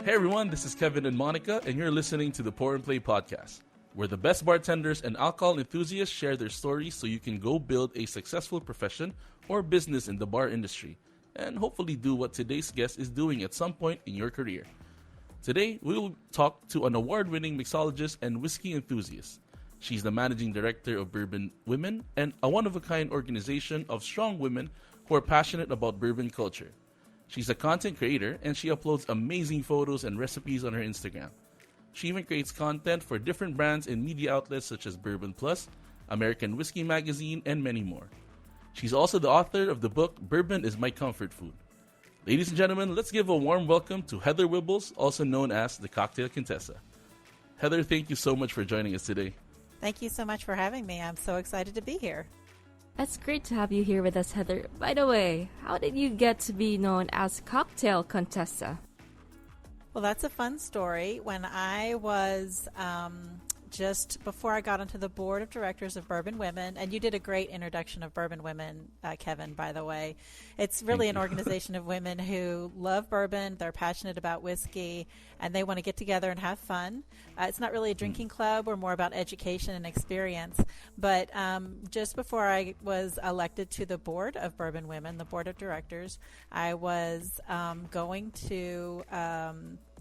Hey everyone, this is Kevin and Monica, and you're listening to the Pour and Play podcast, where the best bartenders and alcohol enthusiasts share their stories so you can go build a successful profession or business in the bar industry, and hopefully do what today's guest is doing at some point in your career. Today, we will talk to an award-winning mixologist and whiskey enthusiast. She's the managing director of Bourbon Women and a one-of-a-kind organization of strong women who are passionate about bourbon culture. She's a content creator, and she uploads amazing photos and recipes on her Instagram. She even creates content for different brands and media outlets such as Bourbon Plus, American Whiskey Magazine, and many more. She's also the author of the book, Bourbon is My Comfort Food. Ladies and gentlemen, let's give a warm welcome to Heather Wibbels, also known as the Cocktail Contessa. Heather, thank you so much for joining us today. Thank you so much for having me. I'm so excited to be here. It's great to have you here with us, Heather. By the way, how did you get to be known as Cocktail Contessa? Well, that's a fun story. When I was just before I got onto the board of directors of Bourbon Women, and you did a great introduction of Bourbon Women, Kevin, by the way. It's really an organization of women who love bourbon, they're passionate about whiskey, and they want to get together and have fun. It's not really a drinking club. We're more about education and experience. But just before I was elected to the board of Bourbon Women, the board of directors, I was going to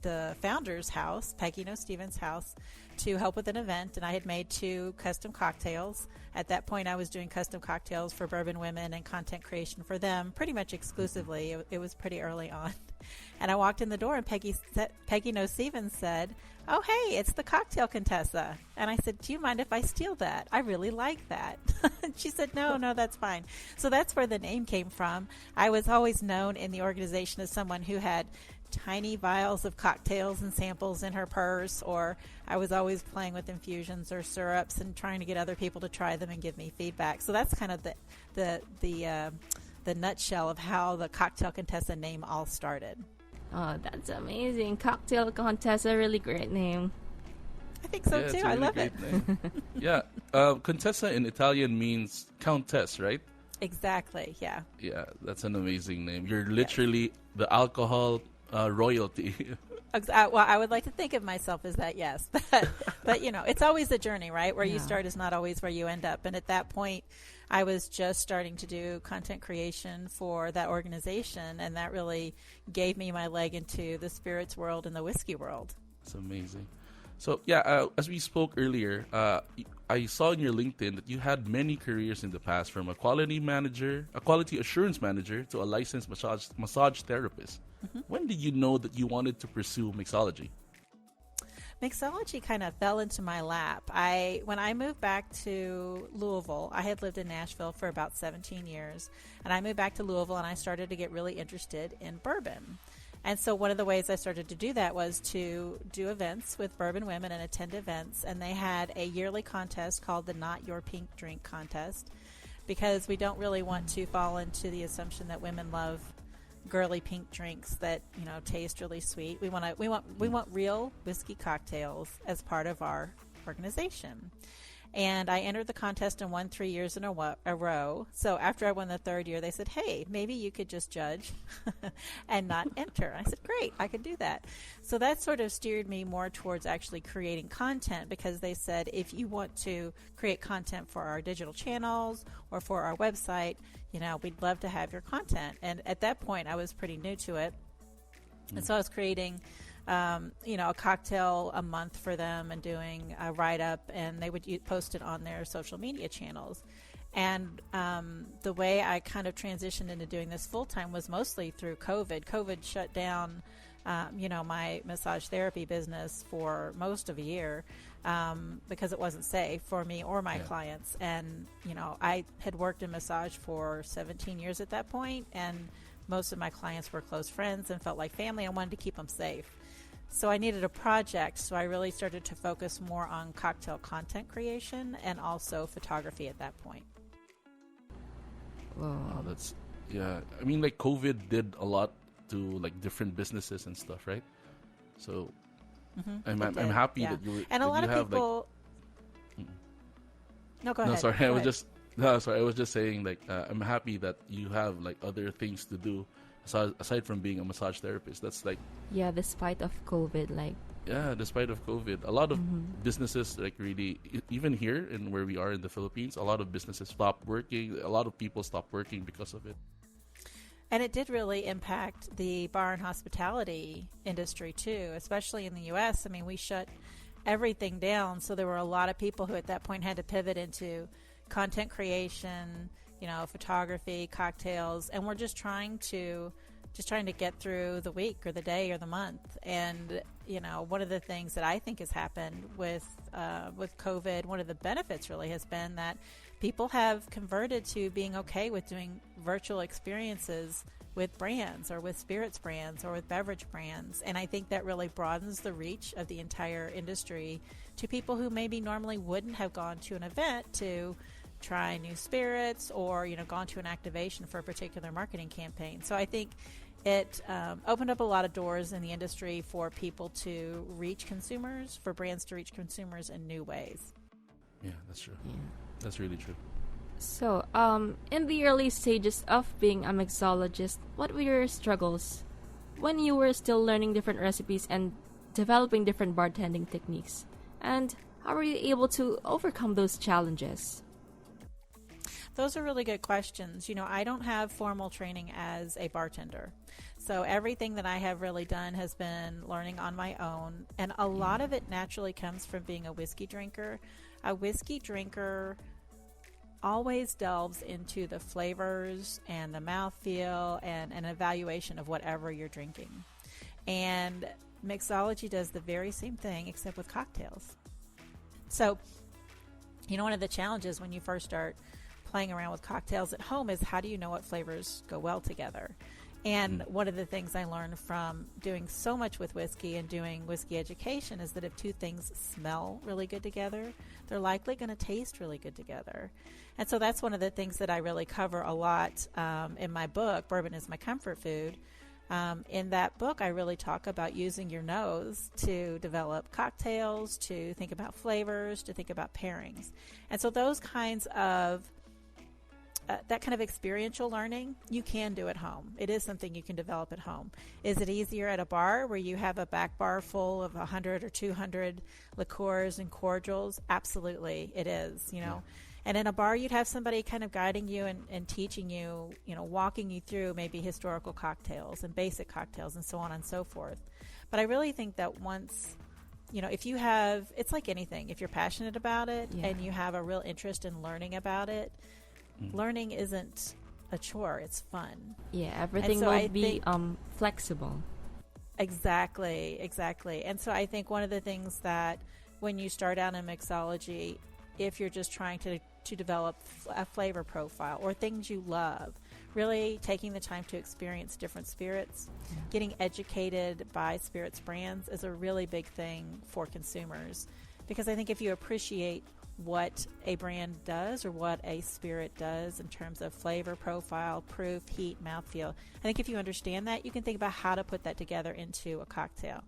the founder's house, Peggy No Stevens' house, to help with an event, and I had made 2 custom cocktails. At that point, I was doing custom cocktails for Bourbon Women and content creation for them pretty much exclusively. It was pretty early on. And I walked in the door, and Peggy No Stevens said, "Oh, hey, it's the Cocktail Contessa." And I said, "Do you mind if I steal that? I really like that." She said, no, that's fine. So that's where the name came from. I was always known in the organization as someone who had tiny vials of cocktails and samples in her purse, or I was always playing with infusions or syrups and trying to get other people to try them and give me feedback. So that's kind of the nutshell of how the Cocktail Contessa name all started. Oh, that's amazing. Cocktail Contessa, really great name. I think so too. I love it. Yeah, Contessa in Italian means countess, right? Exactly, yeah. Yeah, that's an amazing name. You're literally the alcohol royalty. Well, I would like to think of myself as that, yes. But it's always a journey, right? Where you start is not always where you end up. And at that point, I was just starting to do content creation for that organization, and that really gave me my leg into the spirits world and the whiskey world. That's amazing. So, as we spoke earlier, I saw in your LinkedIn that you had many careers in the past, from a quality assurance manager, to a licensed massage therapist. Mm-hmm. When did you know that you wanted to pursue mixology? Mixology kind of fell into my lap. When I moved back to Louisville, I had lived in Nashville for about 17 years, and I moved back to Louisville, and I started to get really interested in bourbon. And so one of the ways I started to do that was to do events with Bourbon Women and attend events, and they had a yearly contest called the Not Your Pink Drink Contest, because we don't really want to fall into the assumption that women love girly pink drinks that taste really sweet. We want real whiskey cocktails as part of our organization. And I entered the contest and won 3 years in a row. So after I won the 3rd year, they said, "Hey, maybe you could just judge and not enter." I said, "Great, I could do that." So that sort of steered me more towards actually creating content, because they said, if you want to create content for our digital channels or for our website, we'd love to have your content. And at that point, I was pretty new to it. And so I was creating a cocktail a month for them and doing a write-up, and they would post it on their social media channels. And the way I kind of transitioned into doing this full-time was mostly through COVID. COVID shut down, my massage therapy business for most of a year because it wasn't safe for me or my clients. And, I had worked in massage for 17 years at that point, and most of my clients were close friends and felt like family. I wanted to keep them safe. So I needed a project, so I really started to focus more on cocktail content creation and also photography at that point. Wow, I mean, like, COVID did a lot to like different businesses and stuff, right? So I'm happy that you and a lot of people. No, go ahead. No, sorry, I was just saying, like, I'm happy that you have like other things to do aside from being a massage therapist. That's like, Yeah, despite of COVID, like. yeah, despite of COVID, a lot of businesses, like really, even here in where we are in the Philippines, a lot of businesses stopped working. A lot of people stopped working because of it. And it did really impact the bar and hospitality industry too, especially in the U.S. I mean, we shut everything down, so there were a lot of people who at that point had to pivot into content creation, photography, cocktails, and we're just trying to get through the week or the day or the month. And one of the things that I think has happened with COVID, one of the benefits really has been that people have converted to being okay with doing virtual experiences with brands or with spirits brands or with beverage brands. And I think that really broadens the reach of the entire industry to people who maybe normally wouldn't have gone to an event to try new spirits or, gone to an activation for a particular marketing campaign. So I think it opened up a lot of doors in the industry for people to reach consumers, for brands to reach consumers in new ways. Yeah, that's true. Yeah. That's really true. So, in the early stages of being a mixologist, what were your struggles when you were still learning different recipes and developing different bartending techniques? And how were you able to overcome those challenges? Those are really good questions. I don't have formal training as a bartender. So everything that I have really done has been learning on my own. And a lot of it naturally comes from being a whiskey drinker. A whiskey drinker always delves into the flavors and the mouthfeel and an evaluation of whatever you're drinking. And mixology does the very same thing except with cocktails. So, one of the challenges when you first start playing around with cocktails at home is how do you know what flavors go well together? And one of the things I learned from doing so much with whiskey and doing whiskey education is that if two things smell really good together, they're likely going to taste really good together. And so that's one of the things that I really cover a lot in my book, Bourbon is My Comfort Food. In that book, I really talk about using your nose to develop cocktails, to think about flavors, to think about pairings. And so those kinds of that kind of experiential learning, you can do at home. It is something you can develop at home. Is it easier at a bar where you have a back bar full of 100 or 200 liqueurs and cordials? Absolutely, it is, Yeah. And in a bar, you'd have somebody kind of guiding you and teaching you, walking you through maybe historical cocktails and basic cocktails and so on and so forth. But I really think that once, if you have, it's like anything, if you're passionate about it and you have a real interest in learning about it, learning isn't a chore, it's fun. Yeah, everything will be flexible. Exactly. And so I think one of the things that when you start out in mixology, if you're just trying to develop a flavor profile or things you love, really taking the time to experience different spirits, getting educated by spirits brands is a really big thing for consumers. Because I think if you appreciate what a brand does or what a spirit does in terms of flavor profile, proof, heat, mouthfeel, I think if you understand that, you can think about how to put that together into a cocktail.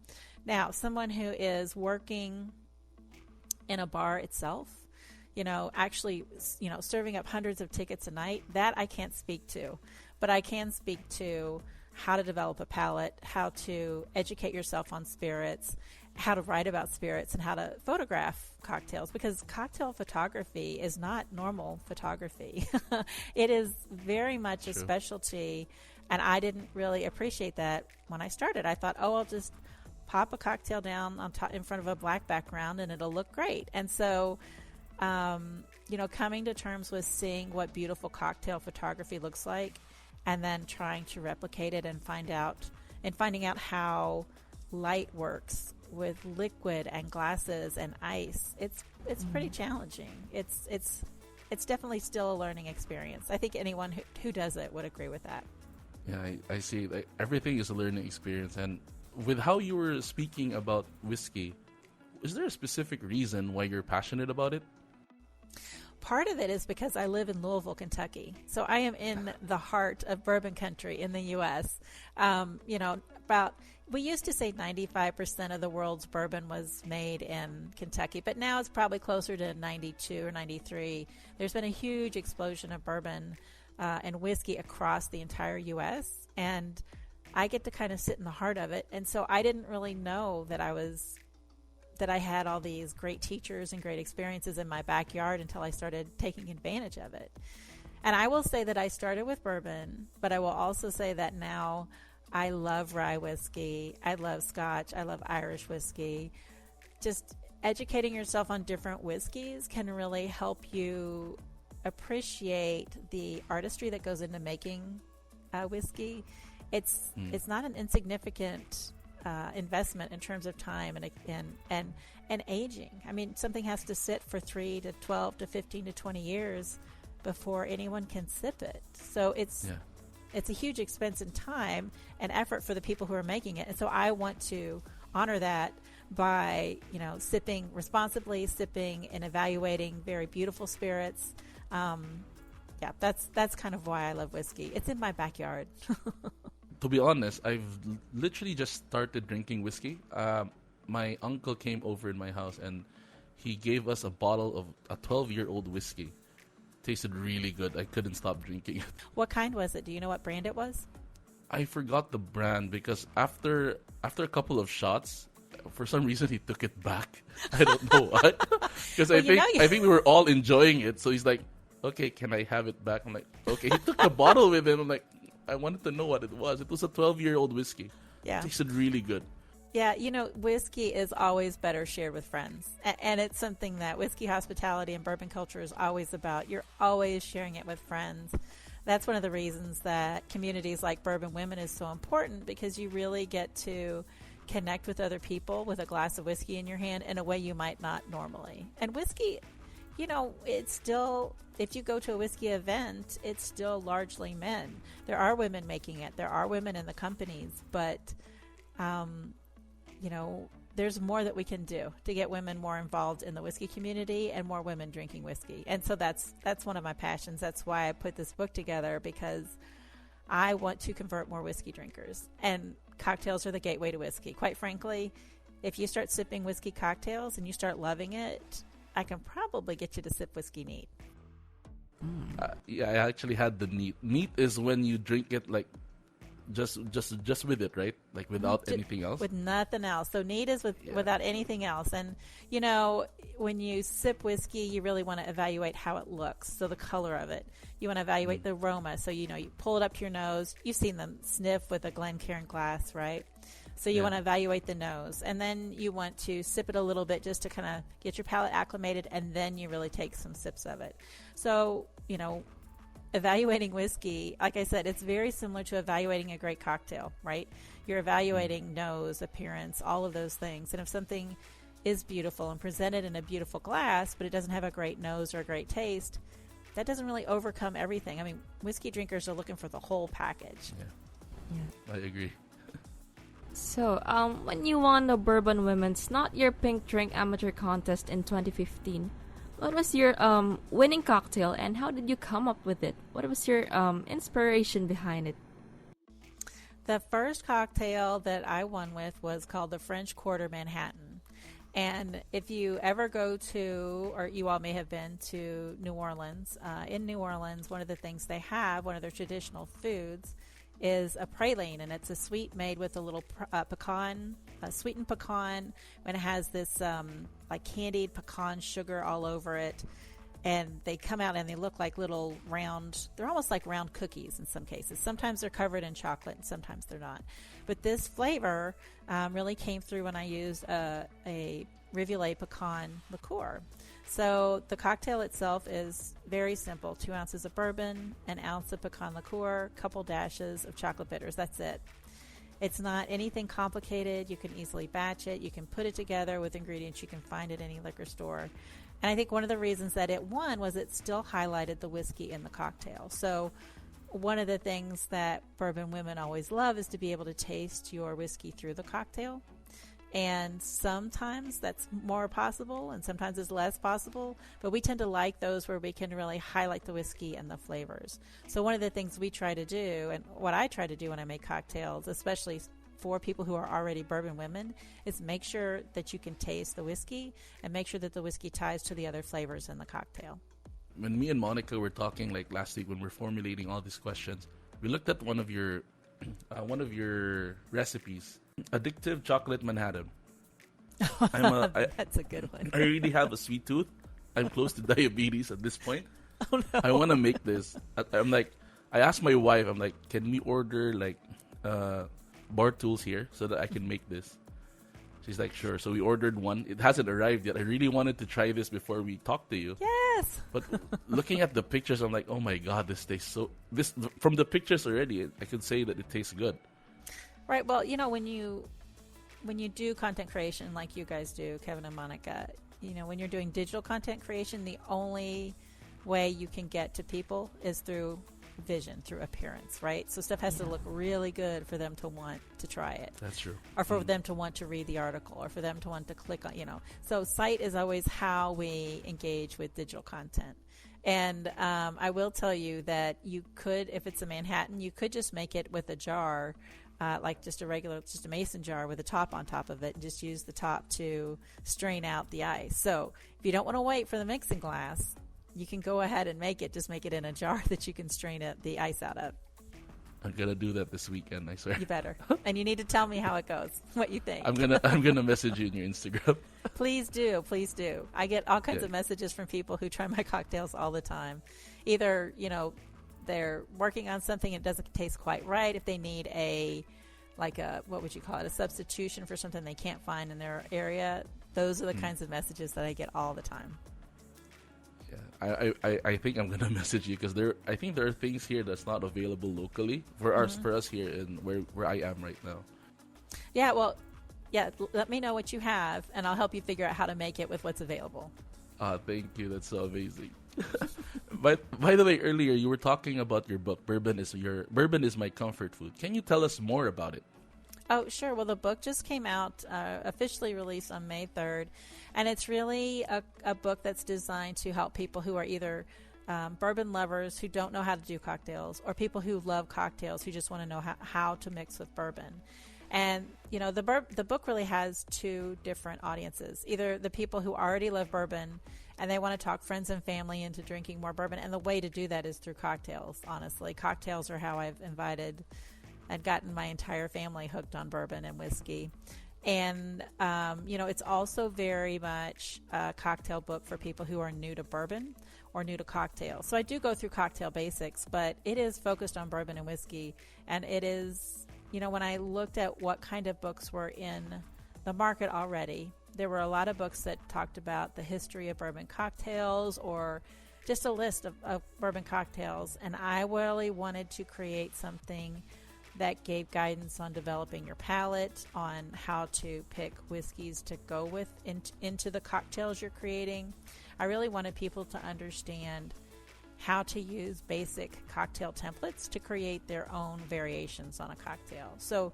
Now, someone who is working in a bar itself, actually, serving up hundreds of tickets a night, that I can't speak to. But I can speak to how to develop a palate, how to educate yourself on spirits, how to write about spirits, and how to photograph cocktails, because cocktail photography is not normal photography. It is very much a specialty, and I didn't really appreciate that when I started. I thought, I'll just pop a cocktail down on top in front of a black background and it'll look great. And so coming to terms with seeing what beautiful cocktail photography looks like and then trying to replicate it and finding out how light works with liquid and glasses and ice, it's pretty challenging. It's definitely still a learning experience. I think anyone who does it would agree with that. Yeah, I see. Like, everything is a learning experience. And with how you were speaking about whiskey, is there a specific reason why you're passionate about it? Part of it is because I live in Louisville, Kentucky. So I am in the heart of bourbon country in the U.S. We used to say 95% of the world's bourbon was made in Kentucky, but now it's probably closer to 92 or 93. There's been a huge explosion of bourbon and whiskey across the entire U.S., and I get to kind of sit in the heart of it. And so I didn't really know that I had all these great teachers and great experiences in my backyard until I started taking advantage of it. And I will say that I started with bourbon, but I will also say that now I love rye whiskey, I love Scotch, I love Irish whiskey. Just educating yourself on different whiskeys can really help you appreciate the artistry that goes into making whiskey. It's not an insignificant investment in terms of time and aging. I mean, something has to sit for 3 to 12 to 15 to 20 years before anyone can sip it. So it's a huge expense in time and effort for the people who are making it. And so I want to honor that by, sipping responsibly, sipping and evaluating very beautiful spirits. That's kind of why I love whiskey. It's in my backyard. To be honest, I've literally just started drinking whiskey. My uncle came over in my house and he gave us a bottle of a 12-year-old whiskey. Tasted really good. I couldn't stop drinking it. What kind was it? Do you know what brand it was? I forgot the brand because after a couple of shots, for some reason he took it back. I don't know why. Because I think we were all enjoying it. So he's like, "Okay, can I have it back?" I'm like, "Okay." He took the bottle with him. I'm like, I wanted to know what it was. It was a 12-year-old whiskey. Yeah. It tasted really good. Yeah, whiskey is always better shared with friends. And it's something that whiskey hospitality and bourbon culture is always about. You're always sharing it with friends. That's one of the reasons that communities like Bourbon Women is so important, because you really get to connect with other people with a glass of whiskey in your hand in a way you might not normally. And whiskey, it's still, if you go to a whiskey event, it's still largely men. There are women making it. There are women in the companies, but there's more that we can do to get women more involved in the whiskey community and more women drinking whiskey. And so that's one of my passions. That's why I put this book together, because I want to convert more whiskey drinkers. And cocktails are the gateway to whiskey. Quite frankly, if you start sipping whiskey cocktails and you start loving it, I can probably get you to sip whiskey neat. I actually had the neat. Neat is when you drink it like just with it, right? Like without anything else? With nothing else. So neat is without anything else. And, when you sip whiskey, you really want to evaluate how it looks. So the color of it. You want to evaluate the aroma. So, you pull it up to your nose. You've seen them sniff with a Glencairn glass, right? So you want to evaluate the nose. And then you want to sip it a little bit just to kind of get your palate acclimated. And then you really take some sips of it. So, evaluating whiskey, like I said, it's very similar to evaluating a great cocktail, right? You're evaluating nose, appearance, all of those things. And if something is beautiful and presented in a beautiful glass, but it doesn't have a great nose or a great taste, that doesn't really overcome everything. I mean, whiskey drinkers are looking for the whole package. Yeah. I agree. So, when you won the Bourbon Women's Not Your Pink Drink Amateur Contest in 2015, what was your winning cocktail, and how did you come up with it? What was your inspiration behind it? The first cocktail that I won with was called the French Quarter Manhattan. And if you ever go to, or you all may have been to New Orleans, in New Orleans, one of the things they have, one of their traditional foods, is a praline, and it's a sweet made with a little pecan, sweetened pecan, and it has this like candied pecan sugar all over it. And they come out and they look like little round, they're almost like round cookies in some cases. Sometimes they're covered in chocolate and sometimes they're not. But this flavor really came through when I used a Rivulet pecan liqueur. So the cocktail itself is very simple. 2 ounces of bourbon, an ounce of pecan liqueur, a couple dashes of chocolate bitters. That's it. It's not anything complicated. You can easily batch it. You can put it together with ingredients you can find at any liquor store. And I think one of the reasons that it won was it still highlighted the whiskey in the cocktail. So one of the things that bourbon women always love is to be able to taste your whiskey through the cocktail. And sometimes that's more possible and sometimes it's less possible, but we tend to like those where we can really highlight the whiskey and the flavors. So one of the things we try to do, and what I try to do when I make cocktails, especially for people who are already bourbon women, is make sure that you can taste the whiskey and make sure that the whiskey ties to the other flavors in the cocktail. when me and Monica were talking like last week when we're formulating all these questions, we looked at one of your recipes, addictive chocolate Manhattan. That's a good one. I really have a sweet tooth. I'm close to diabetes at this point. Oh no! I want to make this. I asked my wife, I'm like, can we order like bar tools here so that I can make this? She's like, sure. So we ordered one. It hasn't arrived yet. I really wanted to try this before we talk to you. Yes. But looking at the pictures, I'm like, oh my god, this tastes so. This from the pictures already, I could say that it tastes good. Right. Well, when you do content creation like you guys do, Kevin and Monica, when you're doing digital content creation, the only way you can get to people is through vision, through appearance, right? So stuff has to look really good for them to want to try it. That's true. Or for them to want to read the article, or for them to want to click on, So site is always how we engage with digital content. And I will tell you that you could, if it's a Manhattan, you could just make it with a jar, like just a mason jar with a top on top of it, and just use the top to strain out the ice. So if you don't want to wait for the mixing glass, you can go ahead and make it in a jar that you can strain the ice out of. I'm gonna do that this weekend, I swear. You better. And you need to tell me how it goes, what you think. I'm gonna message you in your Instagram. Please do. I get all kinds of messages from people who try my cocktails all the time. Either, they're working on something and it doesn't taste quite right. If they need what would you call it, a substitution for something they can't find in their area. Those are the kinds of messages that I get all the time. Yeah, I think I'm gonna message you because I think there are things here that's not available locally for us here in where I am right now. Yeah, well, let me know what you have, and I'll help you figure out how to make it with what's available. Thank you. That's so amazing. But by the way, earlier you were talking about your book, Bourbon is My Comfort Food. Can you tell us more about it? Oh, sure. Well, the book just came out, officially released on May 3rd, and it's really a book that's designed to help people who are either bourbon lovers who don't know how to do cocktails, or people who love cocktails who just want to know how to mix with bourbon. And, the book really has two different audiences. Either the people who already love bourbon and they want to talk friends and family into drinking more bourbon, and the way to do that is through cocktails, honestly. Cocktails are how I've invited and gotten my entire family hooked on bourbon and whiskey. And, it's also very much a cocktail book for people who are new to bourbon or new to cocktails. So I do go through cocktail basics, but it is focused on bourbon and whiskey. And it is, when I looked at what kind of books were in the market already, there were a lot of books that talked about the history of bourbon cocktails or just a list of bourbon cocktails. And I really wanted to create something that gave guidance on developing your palate, on how to pick whiskeys to go with into the cocktails you're creating. I really wanted people to understand how to use basic cocktail templates to create their own variations on a cocktail. So,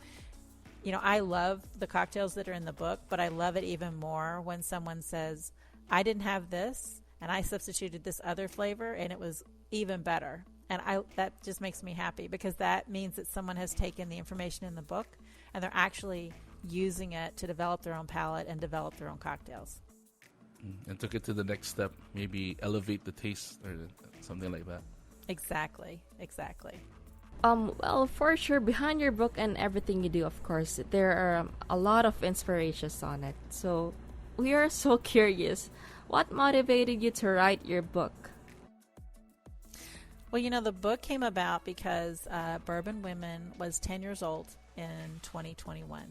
I love the cocktails that are in the book, but I love it even more when someone says, I didn't have this, and I substituted this other flavor, and it was even better. And that just makes me happy, because that means that someone has taken the information in the book and they're actually using it to develop their own palate and develop their own cocktails. And took it to the next step, maybe elevate the taste or something like that. Exactly. Well, for sure, behind your book and everything you do, of course, there are a lot of inspirations on it. So we are so curious. What motivated you to write your book? Well, the book came about because Bourbon Women was 10 years old in 2021.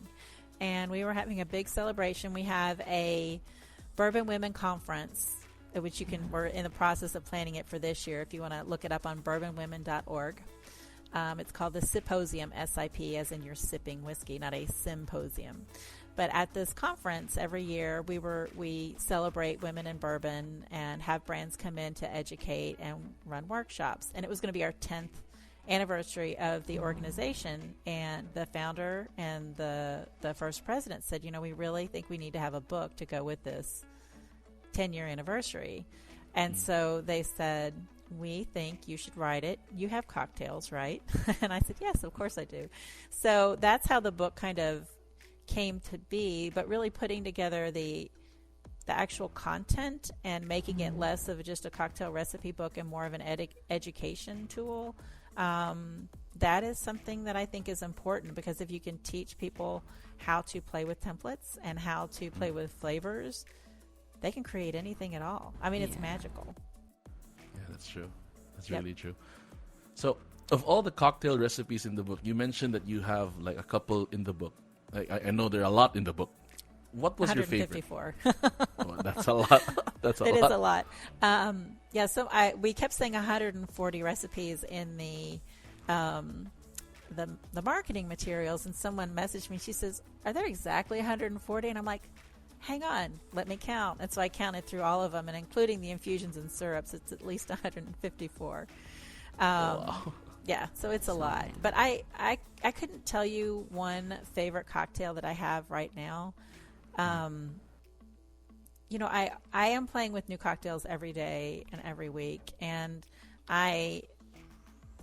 And we were having a big celebration. We have a Bourbon Women Conference, which we're in the process of planning it for this year. If you want to look it up on bourbonwomen.org. It's called the Symposium, S-I-P, as in you're sipping whiskey, not a symposium. But at this conference every year, we celebrate women in bourbon and have brands come in to educate and run workshops. And it was going to be our 10th anniversary of the organization. And the founder and the first president said, we really think we need to have a book to go with this 10-year anniversary. And so they said, we think you should write it. You have cocktails, right? And I said, yes, of course I do. So that's how the book kind of came to be, but really putting together the actual content and making it less of just a cocktail recipe book and more of an education tool. That is something that I think is important, because if you can teach people how to play with templates and how to play with flavors, they can create anything at all. I mean, it's magical. Yeah, that's true. That's really true. So, of all the cocktail recipes in the book, you mentioned that you have like a couple in the book. I know there are a lot in the book. What was your favorite? 154. Oh, that's a lot. That's a lot. It is a lot. So we kept saying 140 recipes in the marketing materials, and someone messaged me. She says, "Are there exactly 140?" And I'm like, "Hang on, let me count." And so I counted through all of them, and including the infusions and syrups, it's at least 154. Wow. Yeah, so it's a lot. But I couldn't tell you one favorite cocktail that I have right now. I am playing with new cocktails every day and every week, and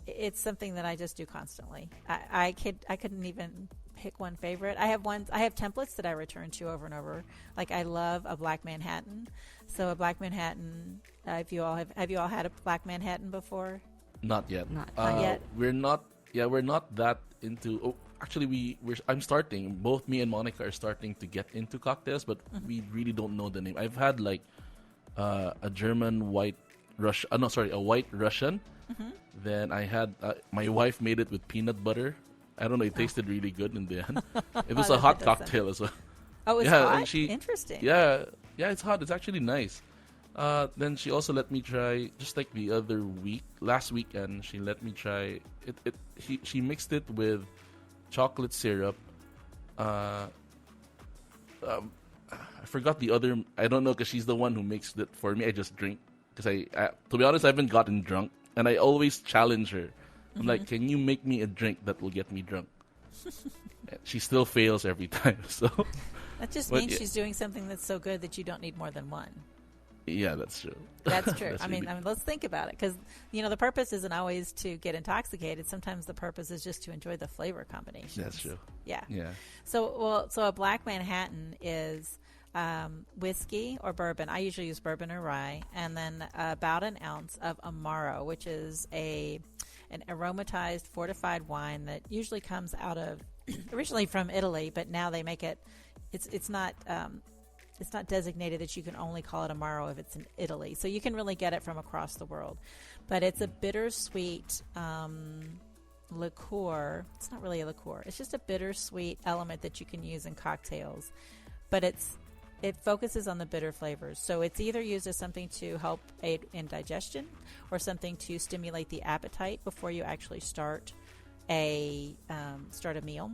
it's something that I just do constantly. I couldn't even pick one favorite. I have templates that I return to over and over. Like, I love a Black Manhattan. So a Black Manhattan, have you all had a Black Manhattan before? Not yet. Not yet. We're not that into. Oh, actually, I'm starting. Both me and Monica are starting to get into cocktails, but we really don't know the name. I've had like a German white Russian. A white Russian. Then I had my wife made it with peanut butter. I don't know. It tasted really good in the end. It was a hot cocktail as well. Oh, it's hot? Interesting. Yeah, it's hot. It's actually nice. Then she also let me try, just like the other last weekend, she let me try it. She mixed it with chocolate syrup. I forgot the other. I don't know, because she's the one who mixed it for me. I just drink because to be honest, I haven't gotten drunk, and I always challenge her. I'm like, "Can you make me a drink that will get me drunk?" She still fails every time. So that just means she's doing something that's so good that you don't need more than one. Yeah, that's true. That's true. I mean, let's think about it, because the purpose isn't always to get intoxicated. Sometimes the purpose is just to enjoy the flavor combinations. That's true. Yeah. Yeah. So a Black Manhattan is whiskey or bourbon. I usually use bourbon or rye, and then about an ounce of Amaro, which is an aromatized fortified wine that usually comes out of originally from Italy, but now they make it. It's not designated that you can only call it Amaro if it's in Italy. So you can really get it from across the world. But it's a bittersweet liqueur. It's not really a liqueur. It's just a bittersweet element that you can use in cocktails. But it focuses on the bitter flavors. So it's either used as something to help aid in digestion or something to stimulate the appetite before you actually start a meal.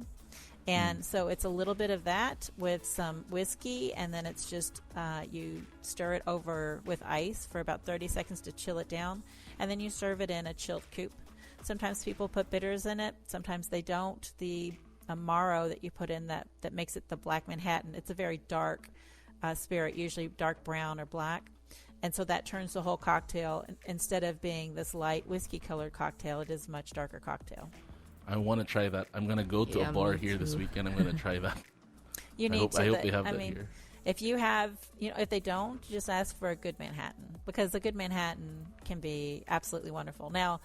And so it's a little bit of that with some whiskey, and then it's just you stir it over with ice for about 30 seconds to chill it down, and then you serve it in a chilled coupe. Sometimes people put bitters in it, sometimes they don't. The Amaro that you put in that makes it the Black Manhattan, it's a very dark spirit, usually dark brown or black, and so that turns the whole cocktail. Instead of being this light whiskey-colored cocktail, it is a much darker cocktail. I want to try that. I'm going to go to a bar here this weekend. I'm going to try that. I hope they have that here. If you have, if they don't, just ask for a good Manhattan, because a good Manhattan can be absolutely wonderful. Now,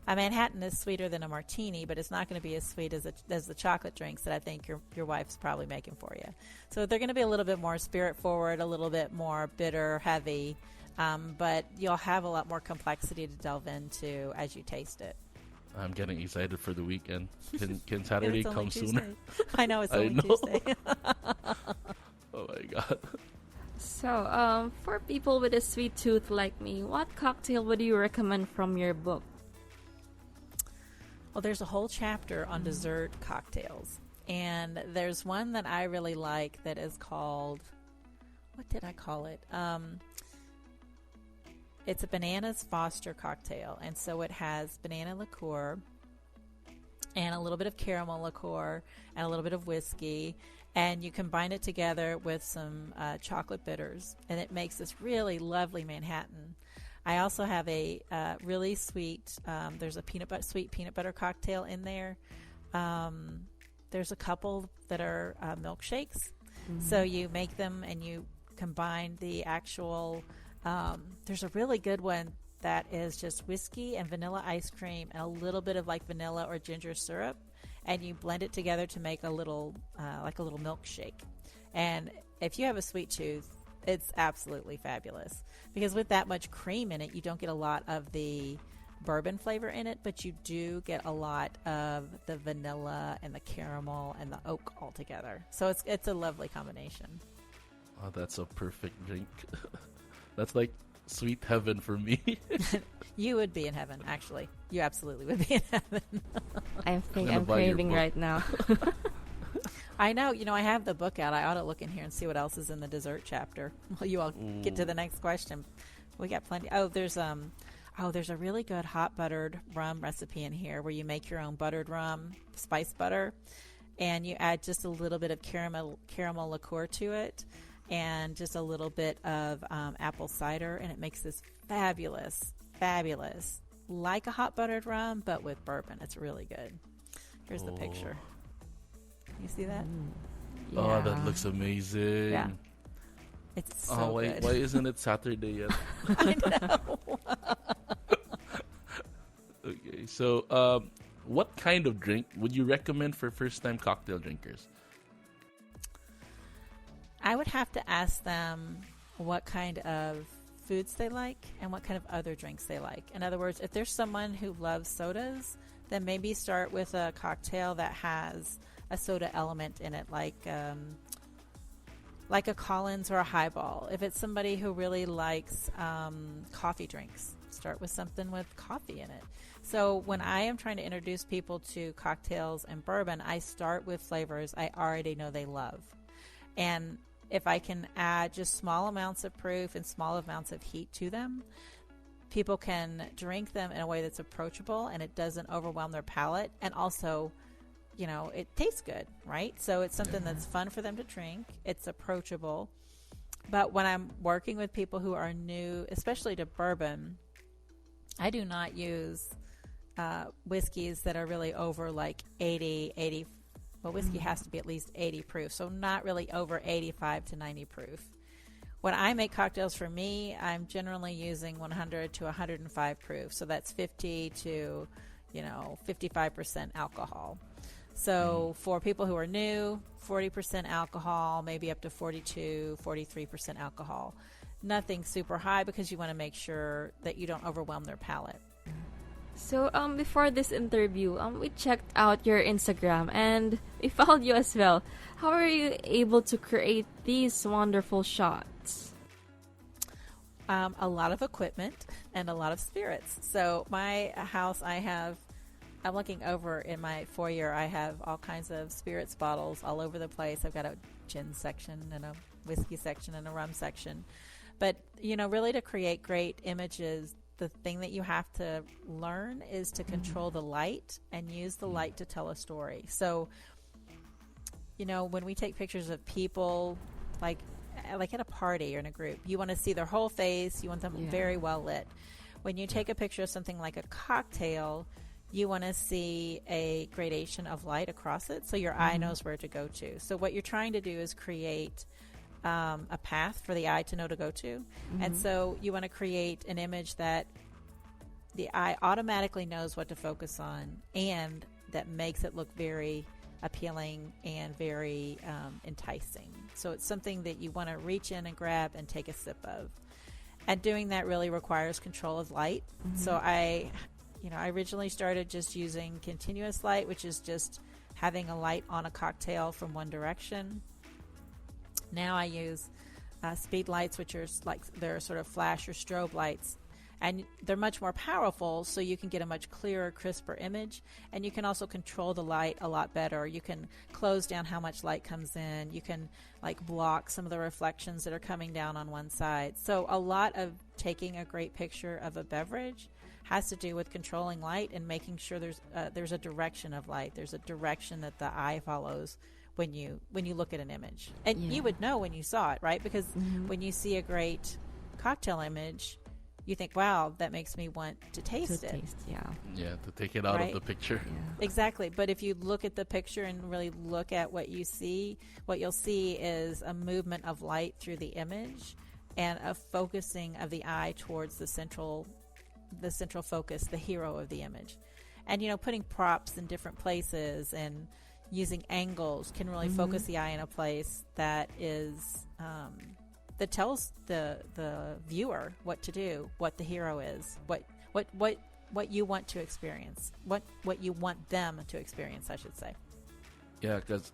a Manhattan is sweeter than a martini, but it's not going to be as sweet as the chocolate drinks that I think your wife's probably making for you. So they're going to be a little bit more spirit forward, a little bit more bitter, heavy, but you'll have a lot more complexity to delve into as you taste it. I'm getting excited for the weekend. Can Saturday come sooner? I know, it's only Tuesday. Oh my God. So, for people with a sweet tooth like me, what cocktail would you recommend from your book? Well, there's a whole chapter on dessert cocktails. And there's one that I really like that is called, what did I call it? It's a bananas Foster cocktail, and so it has banana liqueur and a little bit of caramel liqueur and a little bit of whiskey, and you combine it together with some chocolate bitters, and it makes this really lovely Manhattan. I also have a really sweet, there's a sweet peanut butter cocktail in there. There's a couple that are milkshakes. So you make them and you combine the actual, there's a really good one that is just whiskey and vanilla ice cream and a little bit of like vanilla or ginger syrup, and you blend it together to make a little like a little milkshake. And if you have a sweet tooth, it's absolutely fabulous, because with that much cream in it, you don't get a lot of the bourbon flavor in it, but you do get a lot of the vanilla and the caramel and the oak all together. So it's a lovely combination. Oh, that's a perfect drink. That's like sweet heaven for me. You would be in heaven, actually. You absolutely would be in heaven. I think I'm craving right now. I know. I have the book out. I ought to look in here and see what else is in the dessert chapter. Well, you all get to the next question. We got plenty. There's a really good hot buttered rum recipe in here where you make your own buttered rum, spice butter, and you add just a little bit of caramel liqueur to it, and just a little bit of apple cider, and it makes this fabulous, like a hot buttered rum, but with bourbon. It's really good. Here's the picture. You see that? Yeah. Oh, that looks amazing. Yeah. It's so good. Why isn't it Saturday yet? I know. Okay, so what kind of drink would you recommend for first-time cocktail drinkers? I would have to ask them what kind of foods they like and what kind of other drinks they like. In other words, if there's someone who loves sodas, then maybe start with a cocktail that has a soda element in it, like a Collins or a Highball. If it's somebody who really likes coffee drinks, start with something with coffee in it. So when I am trying to introduce people to cocktails and bourbon, I start with flavors I already know they love. And if I can add just small amounts of proof and small amounts of heat to them, people can drink them in a way that's approachable and it doesn't overwhelm their palate. And also, it tastes good, right? So it's something that's fun for them to drink. It's approachable. But when I'm working with people who are new, especially to bourbon, I do not use whiskeys that are really over like 80. Well, whiskey has to be at least 80 proof, so not really over 85 to 90 proof. When I make cocktails for me, I'm generally using 100 to 105 proof, so that's 50 to 55% alcohol. So for people who are new, 40% alcohol, maybe up to 42, 43% alcohol. Nothing super high, because you want to make sure that you don't overwhelm their palate. So before this interview, we checked out your Instagram and we followed you as well. How are you able to create these wonderful shots? A lot of equipment and a lot of spirits. So my house, I'm looking over in my foyer, I have all kinds of spirits bottles all over the place. I've got a gin section and a whiskey section and a rum section. But, really to create great images, the thing that you have to learn is to control the light and use the light to tell a story. So, when we take pictures of people, like at a party or in a group, you want to see their whole face. You want them very well lit. When you take a picture of something like a cocktail, you want to see a gradation of light across it so your eye knows where to go to. So what you're trying to do is create a path for the eye to know to go to. And so you want to create an image that the eye automatically knows what to focus on and that makes it look very appealing and very enticing. So it's something that you want to reach in and grab and take a sip of. And doing that really requires control of light. So I originally started just using continuous light, which is just having a light on a cocktail from one direction. Now I use speed lights, which are they're sort of flash or strobe lights, and they're much more powerful, so you can get a much clearer, crisper image, and you can also control the light a lot better. You can close down how much light comes in. You can block some of the reflections that are coming down on one side. So a lot of taking a great picture of a beverage has to do with controlling light and making sure there's a direction of light. There's a direction that the eye follows when you look at an image. And you would know when you saw it, right? Because when you see a great cocktail image, you think, wow, that makes me want to taste it. Yeah, to take it out of the picture. Yeah. Exactly. But if you look at the picture and really look at what you see, what you'll see is a movement of light through the image and a focusing of the eye towards the central focus, the hero of the image. And, putting props in different places and using angles can really focus the eye in a place that is that tells the viewer what to do, what the hero is, what you want to experience, what you want them to experience, I should say. Yeah, because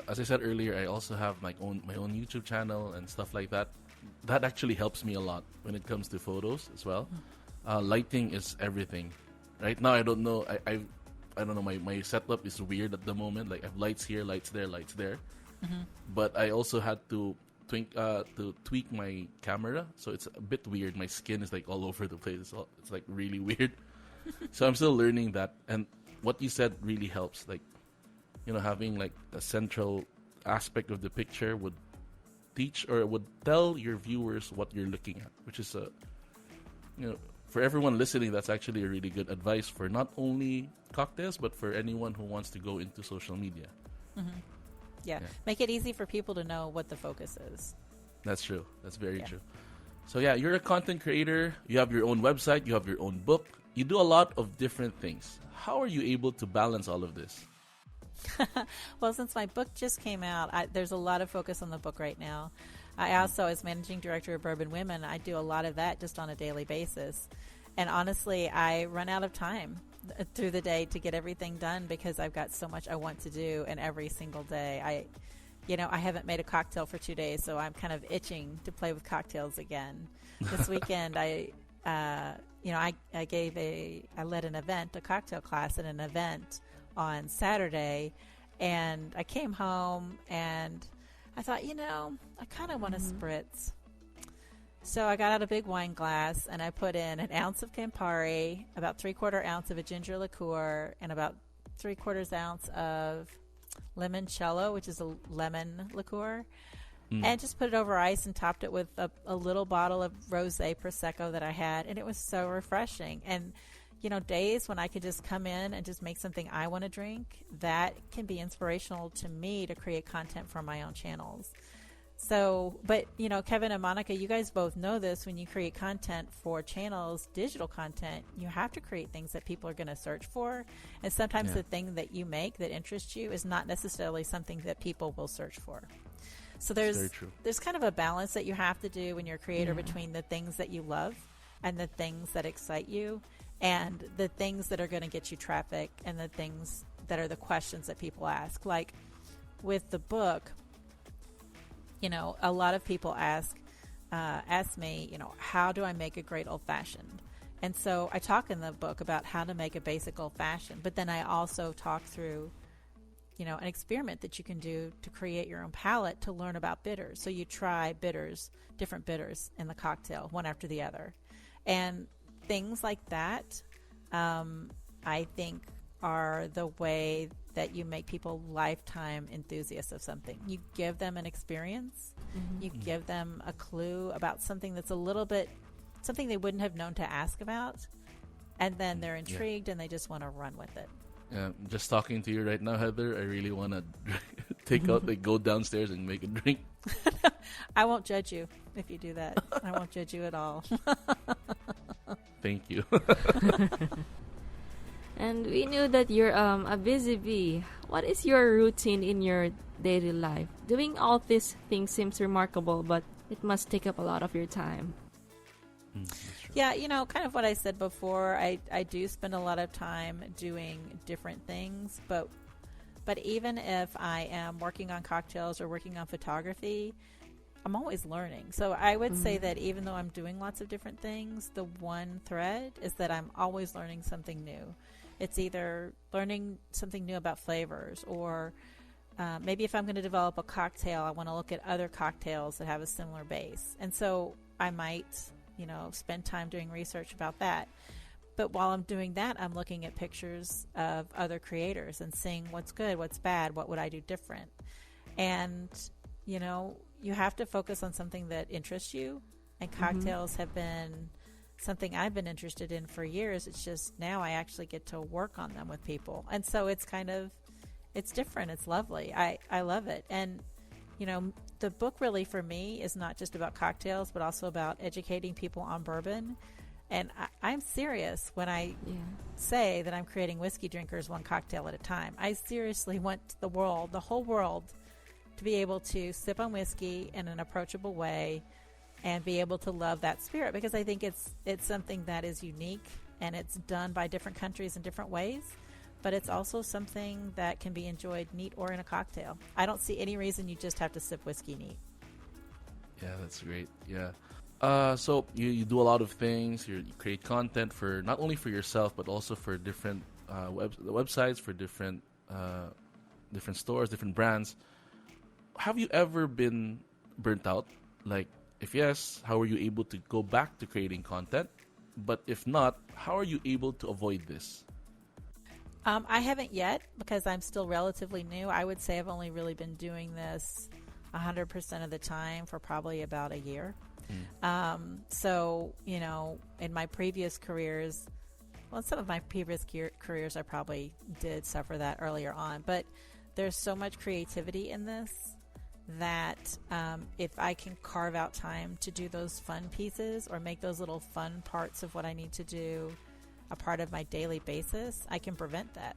as I said earlier, I also have my own YouTube channel and stuff like that. That actually helps me a lot when it comes to photos as well. Lighting is everything. Right now, I don't know. I don't know. My setup is weird at the moment. Like I have lights here, lights there, lights there. But I also had to tweak my camera, so it's a bit weird. My skin is like all over the place. It's like really weird. So I'm still learning that. And what you said really helps. Like, having like a central aspect of the picture would teach or would tell your viewers what you're looking at, which is for everyone listening, that's actually a really good advice for not only cocktails, but for anyone who wants to go into social media. Yeah. Make it easy for people to know what the focus is. That's true. That's very true. So yeah, you're a content creator. You have your own website. You have your own book. You do a lot of different things. How are you able to balance all of this? Well, since my book just came out, there's a lot of focus on the book right now. I also, as managing director of Bourbon Women, I do a lot of that just on a daily basis. And honestly, I run out of time through the day to get everything done because I've got so much I want to do in every single day. I haven't made a cocktail for 2 days, so I'm kind of itching to play with cocktails again. This weekend, I led an event, a cocktail class at an event on Saturday, and I came home and I thought, I kind of want a spritz. So I got out a big wine glass and I put in an ounce of Campari, about 3/4 ounce of a ginger liqueur, and about 3/4 ounce of limoncello, which is a lemon liqueur, and just put it over ice and topped it with a little bottle of rosé prosecco that I had, and it was so refreshing. And days when I could just come in and just make something I want to drink, that can be inspirational to me to create content for my own channels. So, but, Kevin and Monica, you guys both know this. When you create content for channels, digital content, you have to create things that people are going to search for. And sometimes the thing that you make that interests you is not necessarily something that people will search for. So there's kind of a balance that you have to do when you're a creator between the things that you love and the things that excite you and the things that are going to get you traffic and the things that are the questions that people ask. Like with the book, a lot of people ask me, how do I make a great old-fashioned? And so I talk in the book about how to make a basic old-fashioned, but then I also talk through, an experiment that you can do to create your own palette to learn about bitters. So you try different bitters in the cocktail, one after the other. And things like that, I think, are the way that you make people lifetime enthusiasts of something. You give them an experience, you give them a clue about something that's a little bit, something they wouldn't have known to ask about, and then they're intrigued and they just want to run with it. Just talking to you right now, Heather, I really want to go downstairs and make a drink. I won't judge you if you do that. I won't judge you at all. Thank you. And we knew that you're a busy bee. What is your routine in your daily life? Doing all these things seems remarkable, but it must take up a lot of your time. Yeah, kind of what I said before. I do spend a lot of time doing different things, but even if I am working on cocktails or working on photography, I'm always learning. So I would say that even though I'm doing lots of different things, the one thread is that I'm always learning something new. It's either learning something new about flavors, or maybe if I'm going to develop a cocktail, I want to look at other cocktails that have a similar base. And so I might, spend time doing research about that. But while I'm doing that, I'm looking at pictures of other creators and seeing what's good, what's bad, what would I do different. And, you have to focus on something that interests you. And cocktails have been something I've been interested in for years. It's just now I actually get to work on them with people. And so it's it's different. It's lovely. I love it. And, the book really for me is not just about cocktails, but also about educating people on bourbon. And I'm serious when I say that I'm creating whiskey drinkers one cocktail at a time. I seriously want the whole world, to be able to sip on whiskey in an approachable way and be able to love that spirit, because I think it's something that is unique, and it's done by different countries in different ways, but it's also something that can be enjoyed neat or in a cocktail. I don't see any reason you just have to sip whiskey neat. Yeah, that's great. Yeah. So you do a lot of things. You create content for not only for yourself, but also for different websites, for different stores, different brands. Have you ever been burnt out? Like, if yes, how are you able to go back to creating content? But if not, how are you able to avoid this? I haven't yet, because I'm still relatively new. I would say I've only really been doing this 100% of the time for probably about a year. So, in my previous careers, some of my previous careers, I probably did suffer that earlier on, but there's so much creativity in this that if I can carve out time to do those fun pieces or make those little fun parts of what I need to do a part of my daily basis, I can prevent that,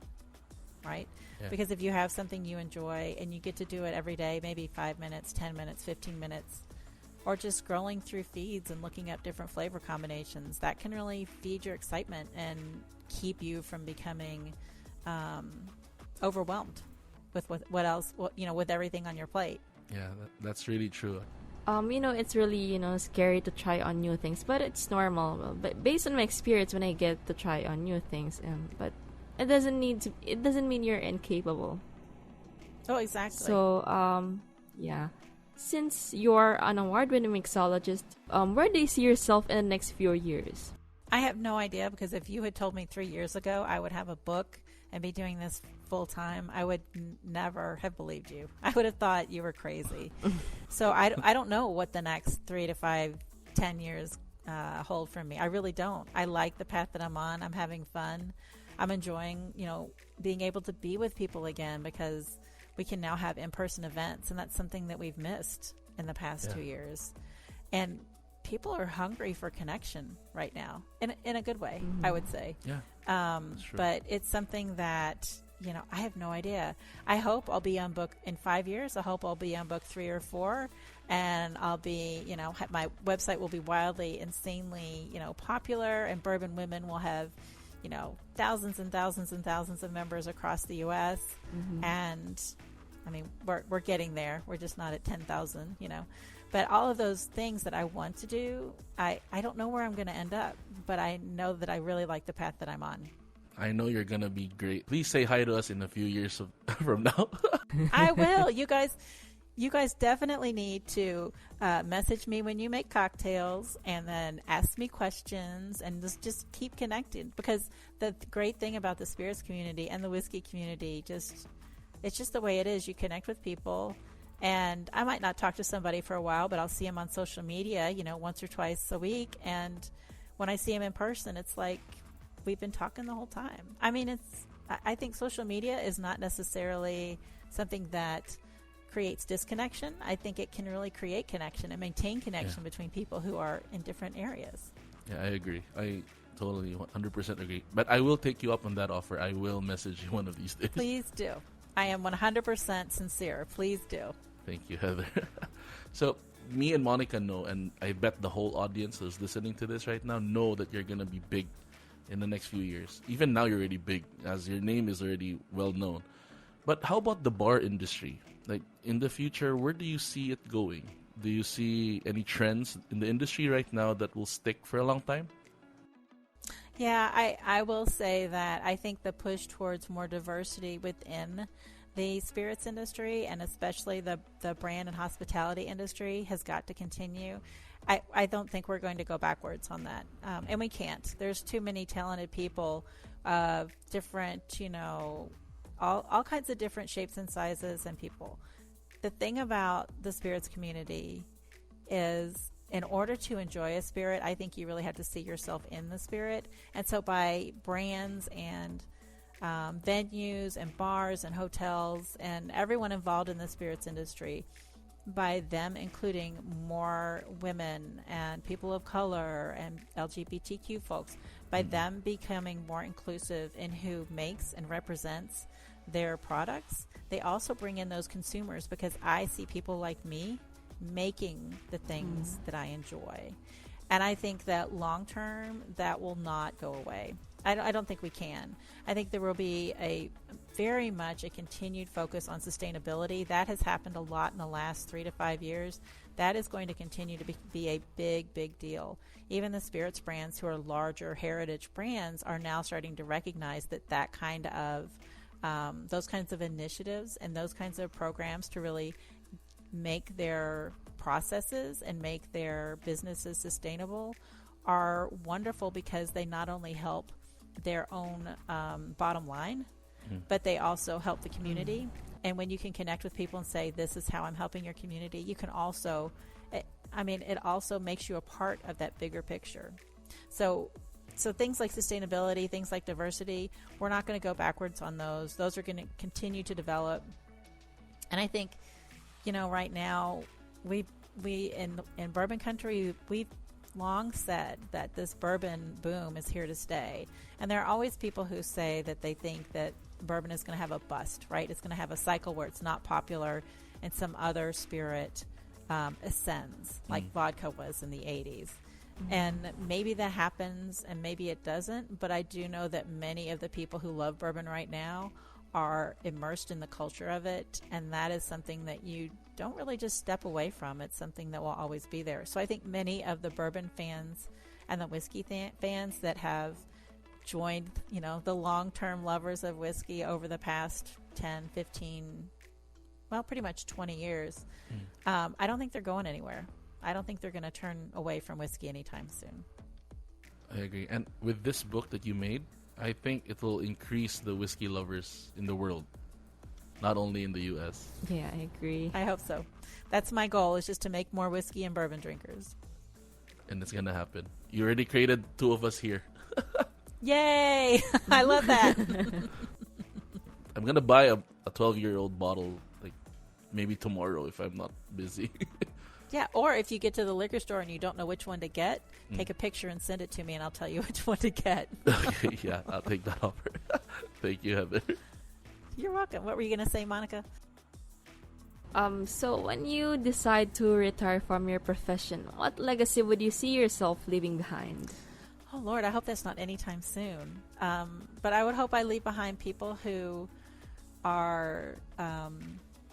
right? Yeah. Because if you have something you enjoy and you get to do it every day, maybe 5 minutes, 10 minutes, 15 minutes, or just scrolling through feeds and looking up different flavor combinations, that can really feed your excitement and keep you from becoming overwhelmed with what else, with everything on your plate. Yeah, that's really true. It's really, scary to try on new things, but it's normal. But based on my experience, when I get to try on new things, but it doesn't mean you're incapable. Oh, exactly. So, yeah. Since you're an award-winning mixologist, where do you see yourself in the next few years? I have no idea, because if you had told me 3 years ago I would have a book and be doing this full time, I would never have believed you. I would have thought you were crazy. So I don't know what the next 3 to 5, 10 years hold for me. I really don't. I like the path that I'm on. I'm having fun. I'm enjoying, being able to be with people again, because we can now have in-person events, and that's something that we've missed in the past 2 years. And people are hungry for connection right now, in a good way, I would say. Yeah. But it's something that, I have no idea. I hope I'll be on book in 5 years. I hope I'll be on book 3 or 4, and I'll be, my website will be wildly, insanely, popular, and Bourbon Women will have, thousands and thousands and thousands of members across the U.S. And I mean, we're getting there. We're just not at 10,000, But all of those things that I want to do, I don't know where I'm going to end up, but I know that I really like the path that I'm on. I know you're going to be great. Please say hi to us in a few years from now. I will. You guys definitely need to message me when you make cocktails, and then ask me questions, and just keep connected, because the great thing about the spirits community and the whiskey community, it's just the way it is. You connect with people. And I might not talk to somebody for a while, but I'll see them on social media, once or twice a week. And when I see them in person, it's like we've been talking the whole time. I mean, I think social media is not necessarily something that creates disconnection. I think it can really create connection and maintain connection between people who are in different areas. Yeah, I agree. I totally 100% agree. But I will take you up on that offer. I will message you one of these days. Please do. I am 100% sincere. Please do. Thank you, Heather. So me and Monica know, and I bet the whole audience who's listening to this right now know that you're going to be big in the next few years. Even now you're already big, as your name is already well known. But how about the bar industry? Like, in the future, where do you see it going? Do you see any trends in the industry right now that will stick for a long time? Yeah, I will say that I think the push towards more diversity within the spirits industry, and especially the brand and hospitality industry, has got to continue. I don't think we're going to go backwards on that. And we can't. There's too many talented people of different, all kinds of different shapes and sizes and people. The thing about the spirits community is in order to enjoy a spirit, I think you really have to see yourself in the spirit. And so by brands and venues and bars and hotels and everyone involved in the spirits industry, by them including more women and people of color and LGBTQ folks, by them becoming more inclusive in who makes and represents their products, they also bring in those consumers, because I see people like me making the things that I enjoy. And I think that long term, that will not go away. I don't think we can. I think there will be a very much a continued focus on sustainability. That has happened a lot in the last 3 to 5 years. That is going to continue to be a big, big deal. Even the spirits brands who are larger heritage brands are now starting to recognize that kind of those kinds of initiatives and those kinds of programs to really make their processes and make their businesses sustainable are wonderful, because they not only help their own bottom line, but they also help the community. And when you can connect with people and say, this is how I'm helping your community, you can also, it also makes you a part of that bigger picture. So things like sustainability, things like diversity, we're not going to go backwards on those. Those are going to continue to develop. And I think, right now, we in bourbon country, we've long said that this bourbon boom is here to stay. And there are always people who say that they think that bourbon is going to have a bust, right? It's going to have a cycle where it's not popular and some other spirit ascends, like vodka was in the 80s. And maybe that happens and maybe it doesn't, but I do know that many of the people who love bourbon right now are immersed in the culture of it, and that is something that you don't really just step away from. It's something that will always be there. So I think many of the bourbon fans and the whiskey fans that have joined, the long-term lovers of whiskey over the past 10, 15, well, pretty much 20 years, I don't think they're going anywhere. I don't think they're going to turn away from whiskey anytime soon. I agree. And with this book that you made, I think it will increase the whiskey lovers in the world, not only in the U.S. Yeah, I agree. I hope so. That's my goal, is just to make more whiskey and bourbon drinkers. And it's going to happen. You already created 2 of us here. Yay! I love that. I'm going to buy a 12-year-old bottle, like maybe tomorrow if I'm not busy. Yeah, or if you get to the liquor store and you don't know which one to get, take a picture and send it to me, and I'll tell you which one to get. Okay, yeah, I'll take that offer. Thank you, Heather. You're welcome. What were you going to say, Monica? So when you decide to retire from your profession, what legacy would you see yourself leaving behind? Oh, Lord, I hope that's not anytime soon. But I would hope I leave behind people who are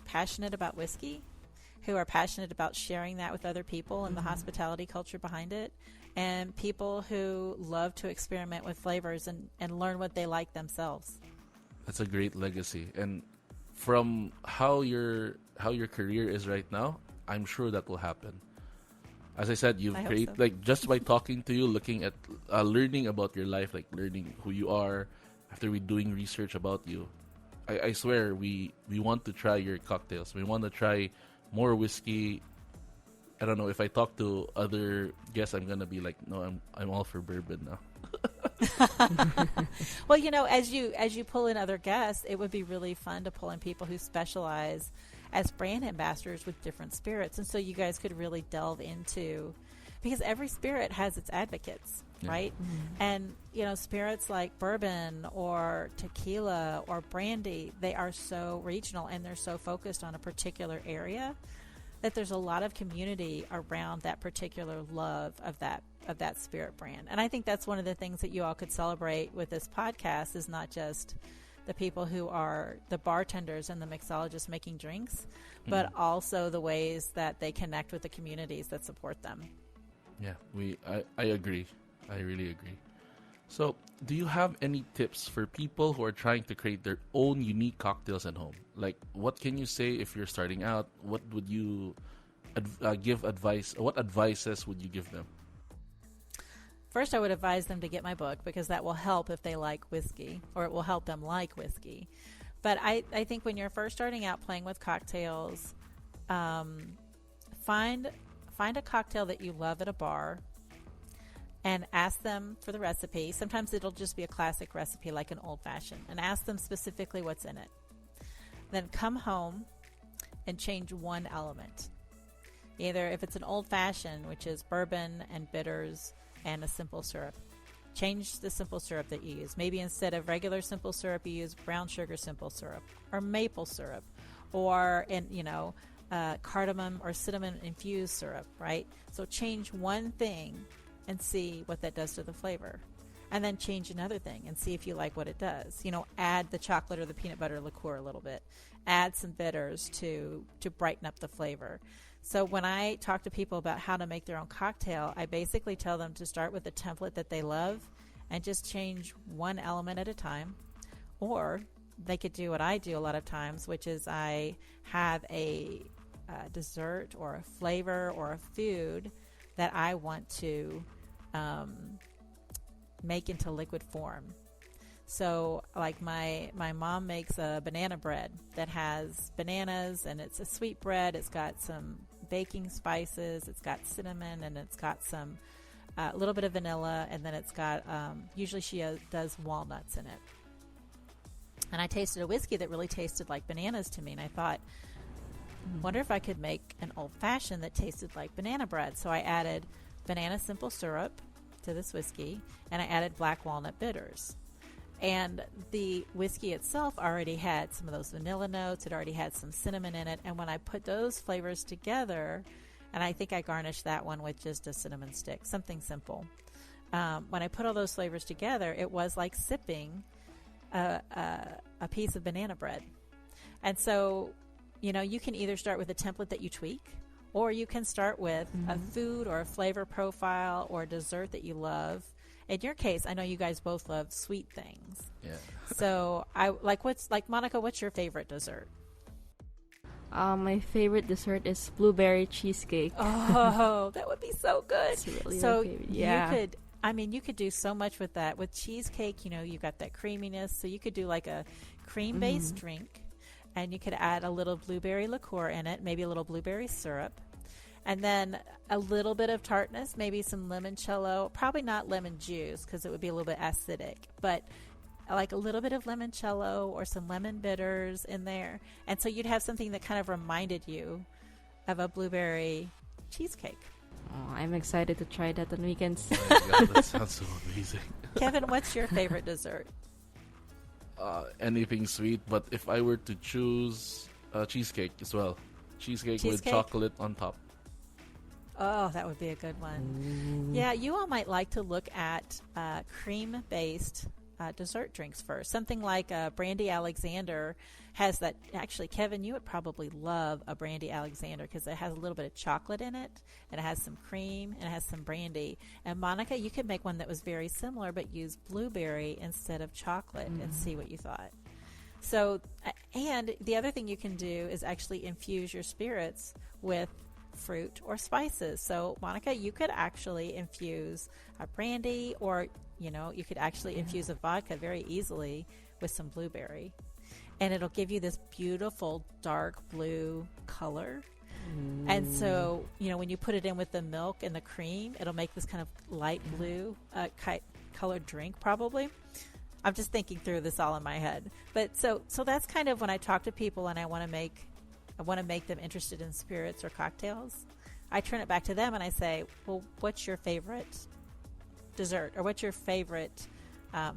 passionate about whiskey, who are passionate about sharing that with other people and the hospitality culture behind it, and people who love to experiment with flavors and learn what they like themselves. That's a great legacy. And from how your career is right now, I'm sure that will happen. As I said, you've created, like, just by talking to you, looking at learning about your life, like learning who you are after we doing research about you. I swear we want to try your cocktails. We want to try more whiskey. I don't know, if I talk to other guests, I'm gonna be like, no, I'm all for bourbon now. Well, as you pull in other guests, it would be really fun to pull in people who specialize as brand ambassadors with different spirits, and so you guys could really delve into, because every spirit has its advocates, right? And spirits like bourbon or tequila or brandy, they are so regional and they're so focused on a particular area that there's a lot of community around that particular love of that spirit brand. And I think that's one of the things that you all could celebrate with this podcast, is not just the people who are the bartenders and the mixologists making drinks, but also the ways that they connect with the communities that support them. Yeah, I agree. I really agree. So, do you have any tips for people who are trying to create their own unique cocktails at home? Like, what can you say if you're starting out? What would you give advice? What advices would you give them? First, I would advise them to get my book, because that will help if they like whiskey, or it will help them like whiskey. But I think when you're first starting out playing with cocktails, find find a cocktail that you love at a bar and ask them for the recipe. Sometimes it'll just be a classic recipe like an old-fashioned, and ask them specifically what's in it. Then come home and change one element. Either if it's an old-fashioned, which is bourbon and bitters and a simple syrup, change the simple syrup that you use. Maybe instead of regular simple syrup, you use brown sugar simple syrup or maple syrup, or cardamom or cinnamon infused syrup, right? So change one thing and see what that does to the flavor. And then change another thing and see if you like what it does. Add the chocolate or the peanut butter liqueur a little bit. Add some bitters to brighten up the flavor. So when I talk to people about how to make their own cocktail, I basically tell them to start with a template that they love and just change one element at a time. Or they could do what I do a lot of times, which is I have a dessert or a flavor or a food that I want to make into liquid form. So like my mom makes a banana bread that has bananas, and it's a sweet bread. It's got some baking spices, it's got cinnamon, and it's got some a little bit of vanilla, and then it's got usually she does walnuts in it. And I tasted a whiskey that really tasted like bananas to me, and I thought, wonder if I could make an old-fashioned that tasted like banana bread. So I added banana simple syrup to this whiskey, and I added black walnut bitters. And the whiskey itself already had some of those vanilla notes. It already had some cinnamon in it. And when I put those flavors together, and I think I garnished that one with just a cinnamon stick, something simple. When I put all those flavors together, it was like sipping a piece of banana bread. And so, you can either start with a template that you tweak, or you can start with a food or a flavor profile or a dessert that you love. In your case, I know you guys both love sweet things. Yeah. So Monica, what's your favorite dessert? My favorite dessert is blueberry cheesecake. Oh, that would be so good. It's really So my favorite. Yeah. you could do so much with that. With cheesecake, you got that creaminess. So you could do like a cream-based drink, and you could add a little blueberry liqueur in it, maybe a little blueberry syrup. And then a little bit of tartness, maybe some limoncello, probably not lemon juice because it would be a little bit acidic, but like a little bit of limoncello or some lemon bitters in there. And so you'd have something that kind of reminded you of a blueberry cheesecake. Oh, I'm excited to try that on weekends. Oh my God, that sounds so amazing. Kevin, what's your favorite dessert? Anything sweet, but if I were to choose cheesecake as well. Cheesecake with Cheesecake? chocolate on top. Oh, that would be a good one. Yeah, you all might like to look at cream-based dessert drinks first. Something like Brandy Alexander has that. Actually, Kevin, you would probably love a Brandy Alexander because it has a little bit of chocolate in it, and it has some cream, and it has some brandy. And Monica, you could make one that was very similar but use blueberry instead of chocolate and see what you thought. So, and the other thing you can do is actually infuse your spirits with fruit or spices. So Monica, you could actually infuse a brandy, or you could actually infuse a vodka very easily with some blueberry, and it'll give you this beautiful dark blue color. And so when you put it in with the milk and the cream, it'll make this kind of light blue colored drink probably. I'm just thinking through this all in my head, but so that's kind of when I talk to people and I want to make them interested in spirits or cocktails, I turn it back to them and I say, well, what's your favorite dessert, or what's your favorite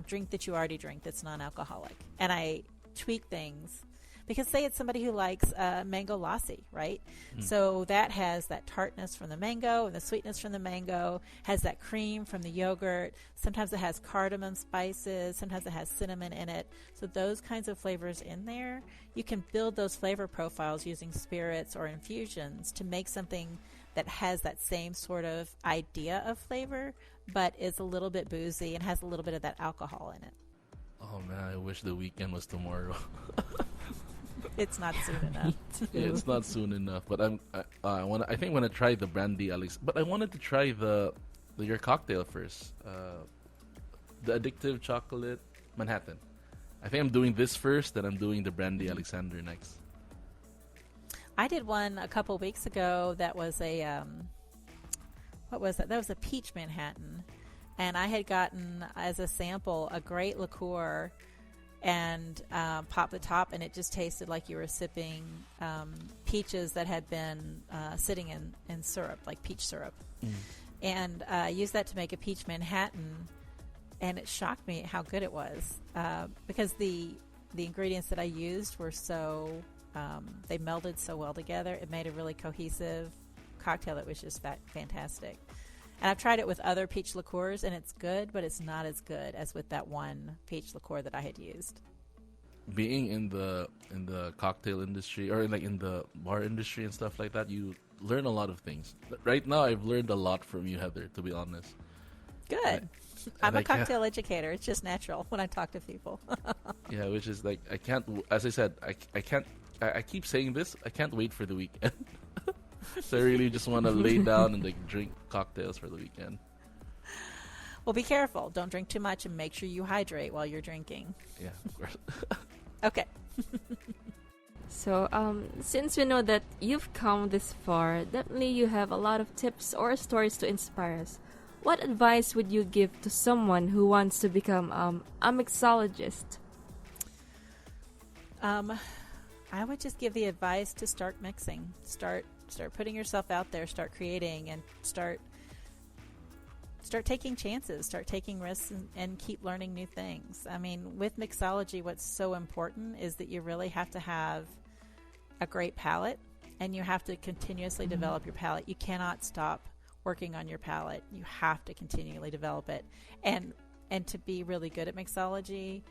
drink that you already drink that's non-alcoholic? And I tweak things, because say it's somebody who likes mango lassi, right? So that has that tartness from the mango and the sweetness from the mango, has that cream from the yogurt. Sometimes it has cardamom spices, sometimes it has cinnamon in it. So those kinds of flavors in there, you can build those flavor profiles using spirits or infusions to make something that has that same sort of idea of flavor, but is a little bit boozy and has a little bit of that alcohol in it. Oh man, I wish the weekend was tomorrow. It's not soon enough. Yeah, it's not soon enough. But I want to try the Brandy Alex. But I wanted to try your cocktail first. The addictive chocolate Manhattan. I think I'm doing this first, then I'm doing the Brandy Alexander next. I did one a couple weeks ago that was what was that? That was a peach Manhattan. And I had gotten as a sample a great liqueur and popped the top, and it just tasted like you were sipping peaches that had been sitting in syrup, like peach syrup. And I used that to make a peach Manhattan, and it shocked me how good it was because the ingredients that I used were so, they melded so well together. It made a really cohesive cocktail that was just fantastic. And I've tried it with other peach liqueurs, and it's good, but it's not as good as with that one peach liqueur that I had used. Being in the cocktail industry, or like in the bar industry and stuff like that, you learn a lot of things. Right now, I've learned a lot from you, Heather, to be honest. Good. I'm a cocktail educator. It's just natural when I talk to people. Yeah, which is like, I can't, as I said, I keep saying this, I can't wait for the weekend. So I really just want to lay down and like drink cocktails for the weekend. Well, be careful. Don't drink too much, and make sure you hydrate while you're drinking. Yeah, of course. Okay. So, since we know that you've come this far, definitely you have a lot of tips or stories to inspire us. What advice would you give to someone who wants to become a mixologist? I would just give the advice to start mixing. Start putting yourself out there, start creating, and start taking chances, start taking risks, and keep learning new things. I mean, with mixology, what's so important is that you really have to have a great palate, and you have to continuously develop your palate. You cannot stop working on your palate. You have to continually develop it. And to be really good at mixology,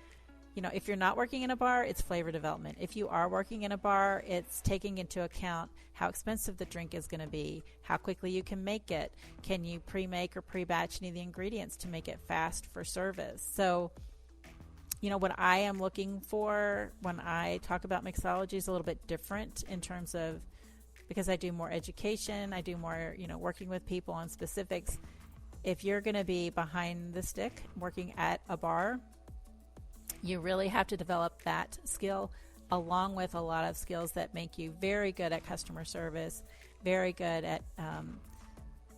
you know, if you're not working in a bar, it's flavor development. If you are working in a bar, it's taking into account how expensive the drink is going to be, how quickly you can make it. Can you pre-make or pre-batch any of the ingredients to make it fast for service? So, you know, what I am looking for when I talk about mixology is a little bit different in terms of, because I do more education, I do more, you know, working with people on specifics. If you're going to be behind the stick working at a bar, you really have to develop that skill along with a lot of skills that make you very good at customer service, very good at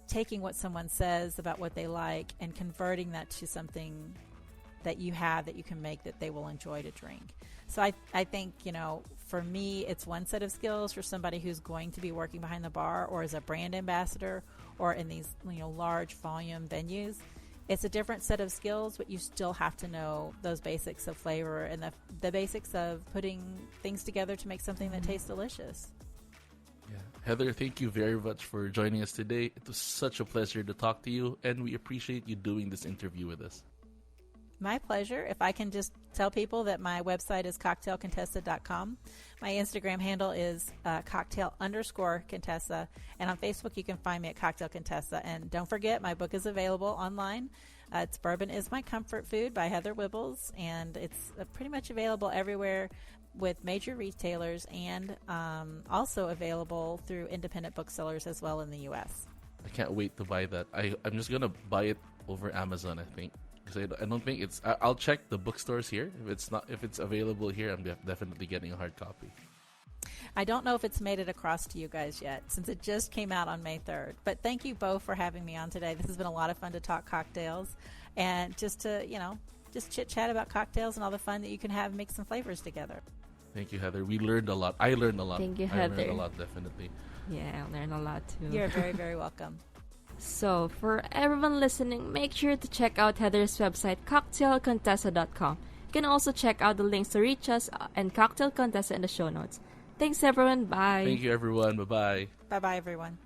taking what someone says about what they like and converting that to something that you have that you can make that they will enjoy to drink. So I think, you know, for me, it's one set of skills. For somebody who's going to be working behind the bar or as a brand ambassador or in these, you know, large volume venues, it's a different set of skills, but you still have to know those basics of flavor and the basics of putting things together to make something that tastes delicious. Yeah. Heather, thank you very much for joining us today. It was such a pleasure to talk to you, and we appreciate you doing this interview with us. My pleasure. If I can just tell people that my website is cocktailcontessa.com. My Instagram handle is cocktail_Contessa. And on Facebook, you can find me at Cocktail Contessa. And don't forget, my book is available online. It's Bourbon is My Comfort Food by Heather Wibbels. And it's pretty much available everywhere with major retailers and also available through independent booksellers as well in the U.S. I can't wait to buy that. I'm just going to buy it over Amazon, I think. Because I don't think it's... I'll check the bookstores here. If it's available here, I'm definitely getting a hard copy. I don't know if it's made it across to you guys yet, since it just came out on May 3rd. But thank you both for having me on today. This has been a lot of fun to talk cocktails and just to, you know, just chit-chat about cocktails and all the fun that you can have mixing flavors together. Thank you, Heather. We learned a lot. I learned a lot. Thank you, Heather. I learned a lot, definitely. Yeah, I learned a lot too. You're very, very welcome. So, for everyone listening, make sure to check out Heather's website, cocktailcontessa.com. You can also check out the links to reach us and Cocktail Contessa in the show notes. Thanks, everyone. Bye. Thank you, everyone. Bye-bye. Bye-bye, everyone.